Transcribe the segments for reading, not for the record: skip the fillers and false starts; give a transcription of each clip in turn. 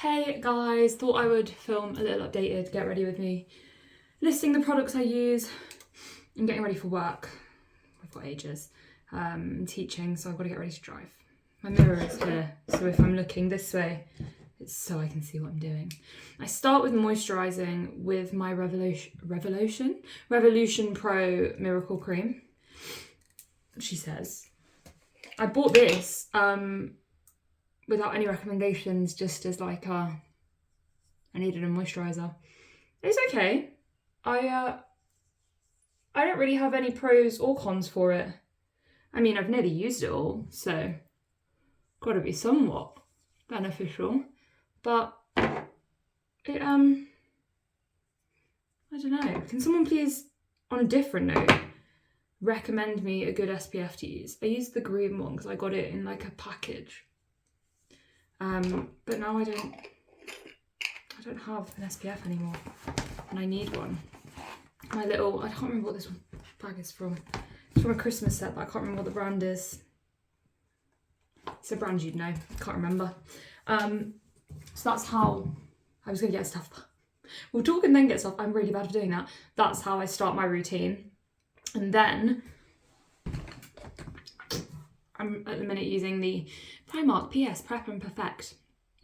Hey guys, thought I would film a little updated, get ready with me, listing the products I use. I'm getting ready for work. I've got ages. I'm teaching, so I've got to get ready to drive. My mirror is here, so if I'm looking this way, it's so I can see what I'm doing. I start with moisturising with my Revolution Pro Miracle Cream. She says. I bought this without any recommendations, just as like I needed a moisturiser. It's okay. I don't really have any pros or cons for it. I mean, I've nearly used it all, so gotta be somewhat beneficial. But it I don't know. Can someone please, on a different note, recommend me a good SPF to use? I used the green one because I got it in like a package. But now I don't have an SPF anymore, and I need one. My little, I can't remember what this bag is from. It's from a Christmas set, but I can't remember what the brand is. It's a brand you'd know, can't remember. So that's how I was gonna get stuff. We'll talk and then get stuff. I'm really bad at doing that. That's how I start my routine. And then I'm at the minute using the Primark PS Prep and Perfect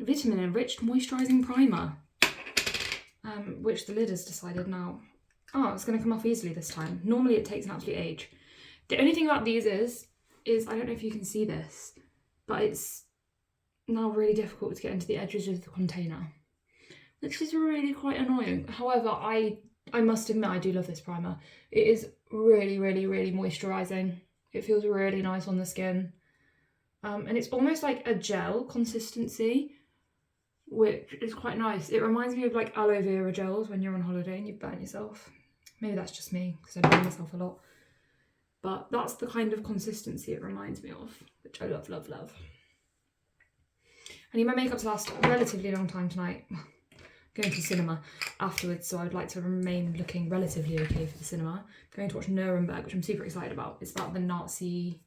Vitamin Enriched Moisturising Primer, which the lid has decided now. Oh, it's going to come off easily this time. Normally it takes an absolute age. The only thing about these is I don't know if you can see this, but it's now really difficult to get into the edges of the container, which is really quite annoying. However, I must admit I do love this primer. It is really, really, really moisturising. It feels really nice on the skin. And it's almost like a gel consistency, which is quite nice. It reminds me of like aloe vera gels when you're on holiday and you burn yourself. Maybe that's just me, because I burn myself a lot. But that's the kind of consistency it reminds me of, which I love, love, love. I need my makeup to last a relatively long time tonight. Going to cinema afterwards, so I would like to remain looking relatively okay for the cinema. Going to watch Nuremberg, which I'm super excited about. It's about the Nazi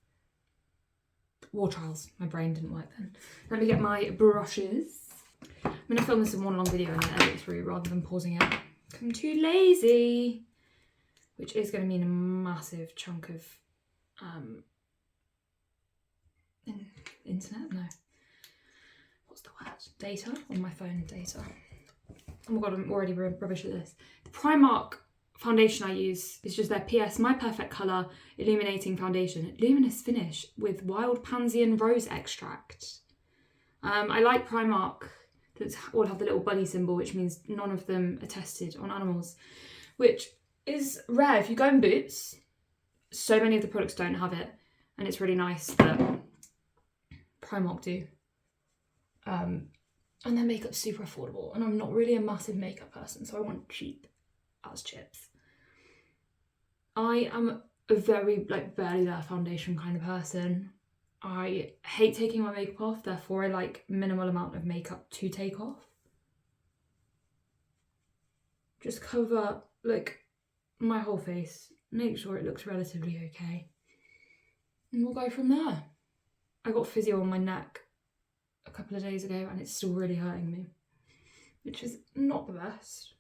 war trials. My brain didn't work then. Let me get my brushes. I'm going to film this in one long video and then edit it through rather than pausing it. I'm too lazy. Which is going to mean a massive chunk of internet? No. What's the word? Data on my phone, data. Oh my god, I'm already rubbish at this. The Primark foundation I use is just their PS My Perfect Colour Illuminating Foundation. Luminous finish with wild pansy and rose extract. I like Primark that all have the little bunny symbol, which means none of them are tested on animals, which is rare. If you go in Boots, so many of the products don't have it, and it's really nice that Primark do. And their makeup's super affordable, and I'm not really a massive makeup person, so I want cheap as chips. I am a very barely there foundation kind of person. I hate taking my makeup off, therefore I like minimal amount of makeup to take off. Just cover my whole face, make sure it looks relatively okay, and we'll go from there. I got physio on my neck a couple of days ago and it's still really hurting me, which is not the best.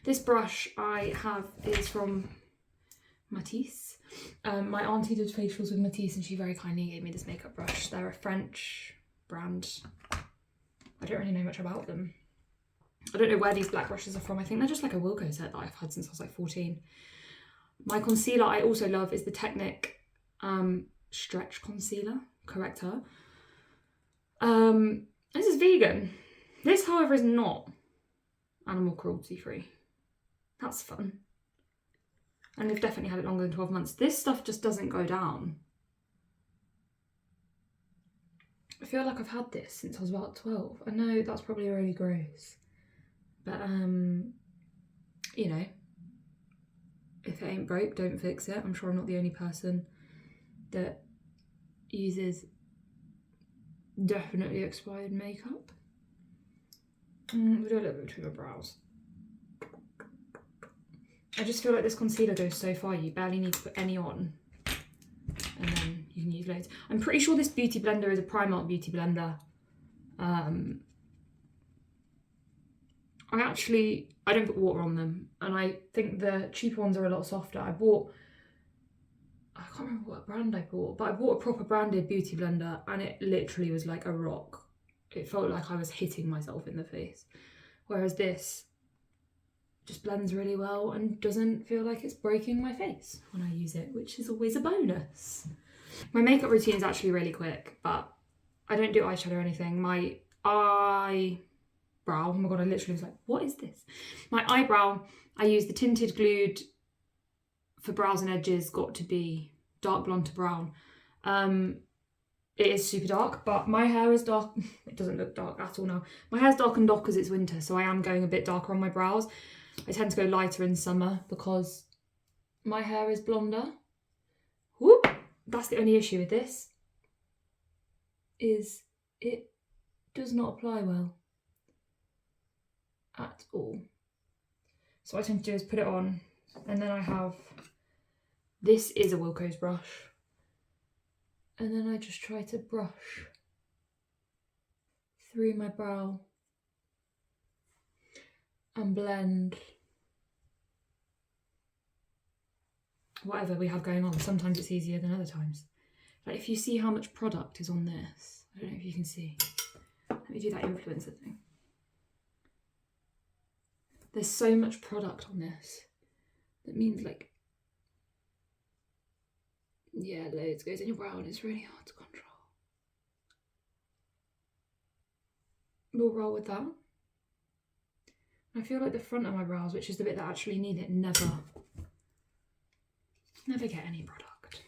This brush I have is from Matisse. My auntie did facials with Matisse and she very kindly gave me this makeup brush. They're a French brand. I don't really know much about them. I don't know where these black brushes are from. I think they're just like a Wilko set that I've had since I was like 14. My concealer I also love is the Technic Stretch Concealer Corrector. This is vegan. This, however, is not animal cruelty free. That's fun. And they've definitely had it longer than 12 months. This stuff just doesn't go down. I feel like I've had this since I was about 12. I know that's probably really gross. But, you know, if it ain't broke, don't fix it. I'm sure I'm not the only person that uses definitely expired makeup. We'll do a little bit between my brows. I just feel like this concealer goes so far, you barely need to put any on. And then you can use loads. I'm pretty sure this beauty blender is a Primark beauty blender. I don't put water on them, and I think the cheaper ones are a lot softer. I can't remember what brand I bought, but I bought a proper branded beauty blender, and it literally was like a rock. It felt like I was hitting myself in the face. Whereas this just blends really well and doesn't feel like it's breaking my face when I use it, which is always a bonus. My makeup routine is actually really quick, but I don't do eyeshadow or anything. My eyebrow, oh my god, I literally was like, what is this? My eyebrow, I use the Tinted Glued for brows and edges, got to be dark blonde to brown. It is super dark, but my hair is dark. It doesn't look dark at all now. My hair's darkened off because it's winter, so I am going a bit darker on my brows. I tend to go lighter in summer because my hair is blonder. Whoop! That's the only issue with this, is it does not apply well at all. So what I tend to do is put it on, and then I have, this is a Wilko's brush, and then I just try to brush through my brow and blend whatever we have going on. Sometimes it's easier than other times. Like if you see how much product is on this, I don't know if you can see. Let me do that influencer thing. There's so much product on this. That means like, yeah, loads goes in your brow and it's really hard to control. We'll roll with that. I feel like the front of my brows, which is the bit that actually need it, never get any product.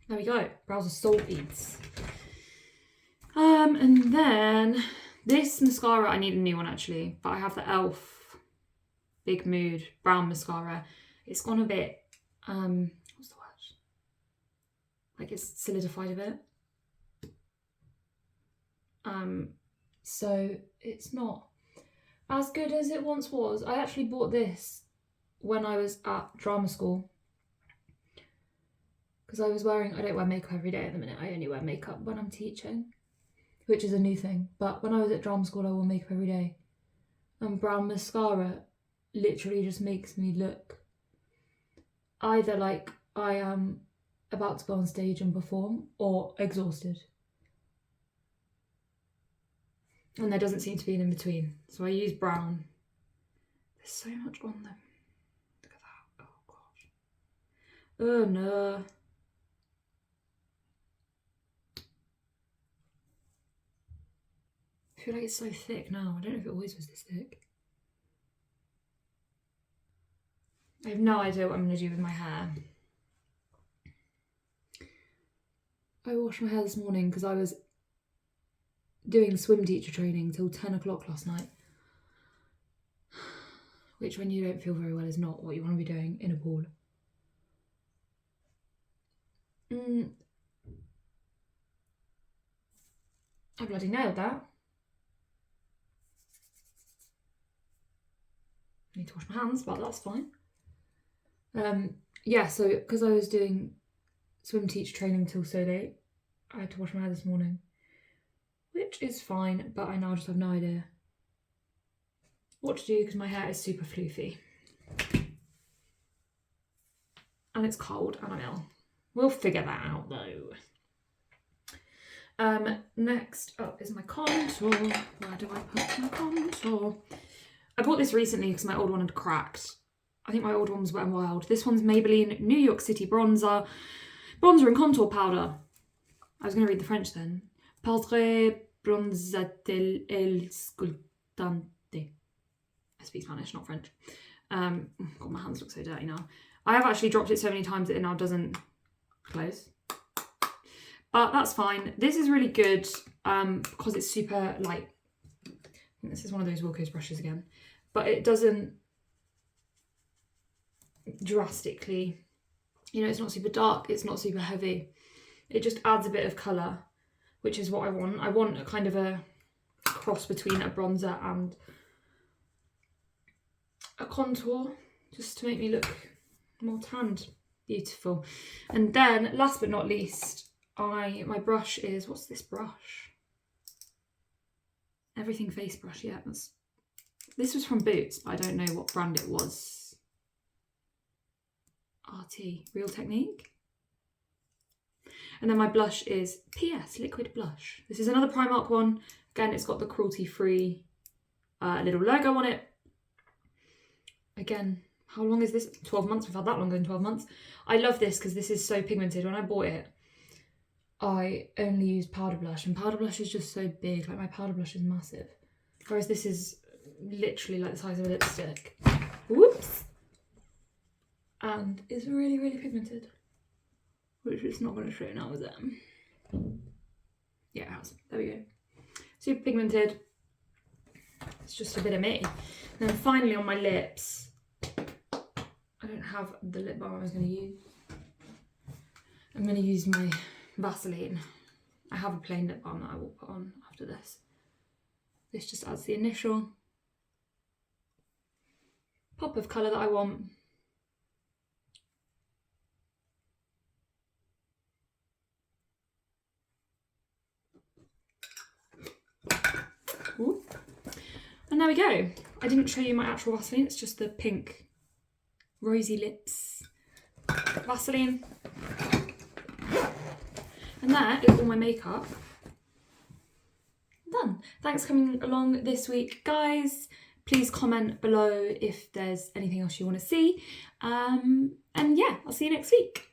There we go, brows are soul beads. And then this mascara, I need a new one actually, but I have the e.l.f. Big Mood brown mascara. It's gone a bit, what's the word? Like it's solidified a bit. So it's not as good as it once was. I actually bought this when I was at drama school, because I don't wear makeup every day at the minute. I only wear makeup when I'm teaching, which is a new thing. But when I was at drama school, I wore makeup every day. And brown mascara literally just makes me look either like I am about to go on stage and perform or exhausted. And there doesn't seem to be an in-between. So I use brown. There's so much on them. Look at that. Oh gosh. Oh no. I feel like it's so thick now. I don't know if it always was this thick. I have no idea what I'm going to do with my hair. I washed my hair this morning because I was doing swim teacher training till 10 o'clock last night. Which, when you don't feel very well, is not what you want to be doing in a pool. I bloody nailed that. Need to wash my hands, but that's fine. Yeah, so because I was doing swim teacher training till so late, I had to wash my hair this morning, which is fine, but I now just have no idea what to do because my hair is super floofy. And it's cold and I'm ill. We'll figure that out though. Next up is my contour. Where do I put my contour? I bought this recently because my old one had cracked. I think my old one was Wet n Wild. This one's Maybelline New York City Bronzer and Contour Powder. I was going to read the French then. Poudre bronzatel el sculptante. I speak Spanish, not French. God, my hands look so dirty now. I have actually dropped it so many times that it now doesn't close. But that's fine. This is really good because it's super light. I think this is one of those Wilko's brushes again. But it doesn't drastically, it's not super dark, it's not super heavy. It just adds a bit of colour, which is what I want. I want a kind of a cross between a bronzer and a contour, just to make me look more tanned. Beautiful. And then, last but not least, my brush is, what's this brush? Everything Face brush, yeah. This was from Boots, but I don't know what brand it was. RT, Real Technique. And then my blush is PS Liquid Blush. This is another Primark one. Again, it's got the cruelty-free little logo on it. Again, how long is this? 12 months. We've had that longer than 12 months. I love this because this is so pigmented. When I bought it, I only used powder blush, and powder blush is just so big. Like, my powder blush is massive. Whereas this is literally like the size of a lipstick. Whoops! And it's really, really pigmented. Which is not going to straighten out with them. Yeah, it has. There we go. Super pigmented. It's just a bit of me. And then finally on my lips, I don't have the lip balm I was going to use. I'm going to use my Vaseline. I have a plain lip balm that I will put on after this. This just adds the initial pop of colour that I want. Ooh. And there we go. I didn't show you my actual Vaseline, it's just the pink Rosy Lips Vaseline. And that is all my makeup done. Thanks for coming along this week, guys. Please comment below if there's anything else you want to see. And yeah, I'll see you next week.